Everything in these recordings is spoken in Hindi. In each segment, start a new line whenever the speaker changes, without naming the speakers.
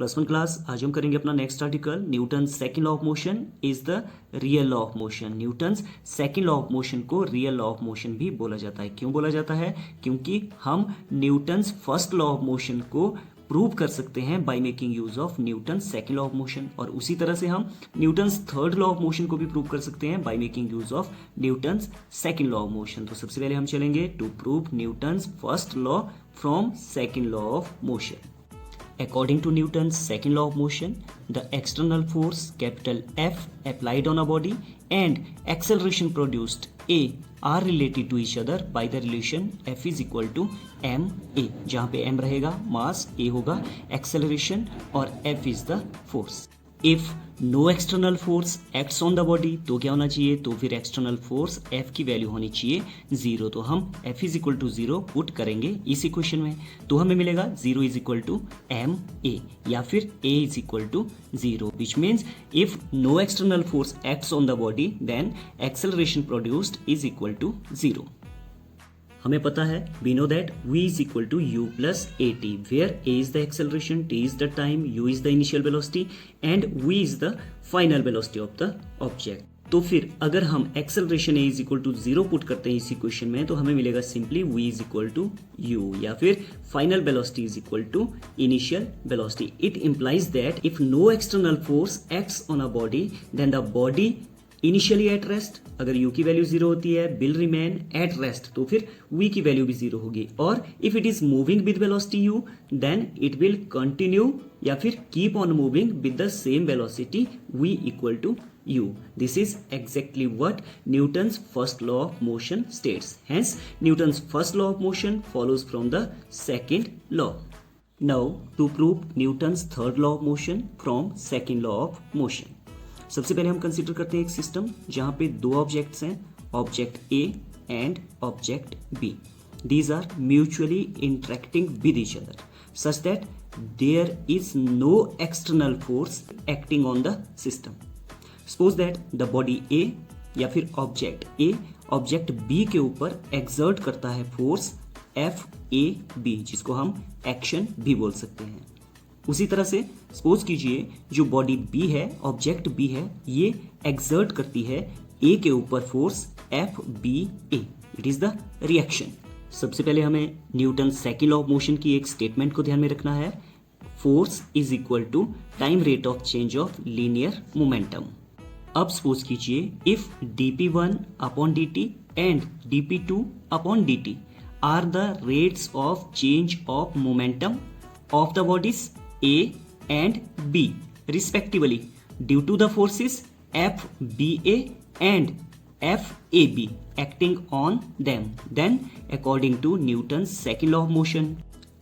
+1 क्लास। आज हम करेंगे अपना next article, Newton second law of motion is the real law of motion. Newton second law of motion को रियल लॉ ऑफ मोशन भी बोला जाता है। क्यों बोला जाता है? क्योंकि हम Newton first law of motion को प्रूव कर सकते हैं by making use of Newton second law of motion, और उसी तरह से हम Newton third law of motion को भी प्रूव कर सकते हैं by making use of Newton second law of motion. तो सबसे पहले हम चलेंगे to prove Newton first law from second law of motion. According to Newton's second law of motion, the external force capital F applied on a body and acceleration produced A are related to each other by the relation F is equal to ma, जहाँ पे m रहेगा मास, a होगा एक्सेलरेशन और F is the force। If no external force acts on the body, तो क्या होना चाहिए? तो फिर एक्सटर्नल फोर्स F की वैल्यू होनी चाहिए 0। तो हम F is equal to 0 put करेंगे इस इक्वेशन में, तो हमें मिलेगा 0 इज इक्वल टू ma या फिर A is equal to 0, which means if no external force acts on the body then acceleration produced is equal to 0। हमें पता है, we know that v is equal to u plus at, where a is the acceleration, t is the time, u is the initial velocity and v is the final velocity of the object। तो फिर अगर हम acceleration a is equal to 0 put करते हैं इस इक्वेशन में, तो हमें मिलेगा simply v is equal to u या फिर final velocity is equal to initial velocity। It implies that if no external force acts on a body then the body initially at rest, अगर u की वैल्यू 0 होती है, विल रिमेन एट रेस्ट, तो फिर v की वैल्यू भी 0 होगी। और if it is moving with velocity u then it will continue या फिर keep on moving with the same velocity v equal to u। This is exactly what Newton's first law of motion states. Hence Newton's first law of motion follows from the second law. Now to prove Newton's third law of motion from second law of motion. सबसे पहले हम कंसीडर करते हैं एक सिस्टम जहां पे दो ऑब्जेक्ट्स हैं, object A and object B. These are mutually interacting with each other such that there is no external force acting on the system. Suppose that the body A या फिर ऑब्जेक्ट ए ऑब्जेक्ट बी के ऊपर एक्सर्ट करता है फोर्स एफ ए बी, जिसको हम एक्शन भी बोल सकते हैं। उसी तरह से सपोज कीजिए जो बॉडी बी है, ऑब्जेक्ट बी है, ये एक्सर्ट करती है ए के ऊपर force F B A. It is the reaction. सबसे पहले हमें Newton second law of motion की एक स्टेटमेंट को ध्यान में रखना है, force is equal to time rate of change of linear momentum. अब सपोज कीजिए if dp1 upon dt and dp2 upon dt are the rates of change of momentum of the bodies A and B respectively due to the forces FBA and FAB acting on them, then according to Newton's second law of motion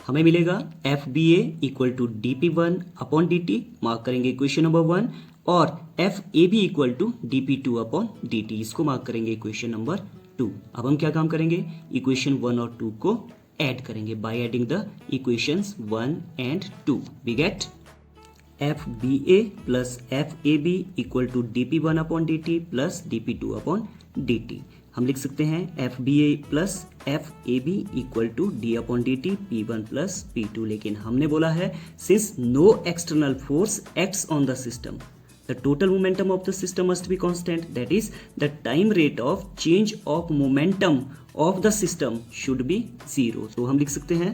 हमें मिलेगा FBA equal to dp1 upon dt, mark करेंगे इक्वेशन नंबर 1, और FAB equal to dp2 upon dt, इसको मार्क करेंगे इक्वेशन नंबर 2। अब हम क्या काम करेंगे, इक्वेशन 1 और 2 को ऐड करेंगे by adding the equations 1 and 2। We get FBA plus FAB equal to dp1 upon dt plus dp2 upon dt। हम लिख सकते हैं FBA plus FAB equal to d upon dt P1 plus P2, लेकिन हमने बोला है since no external force acts on the system the total momentum of the system must be constant, that is the time rate of change of momentum of the system should be 0। तो हम लिख सकते हैं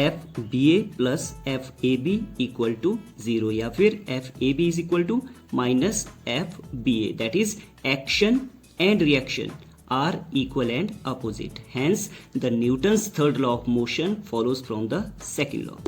FBA plus FAB equal to 0 या फिर FAB is equal to minus FBA, that is action and reaction are equal and opposite, hence the Newton's third law of motion follows from the second law।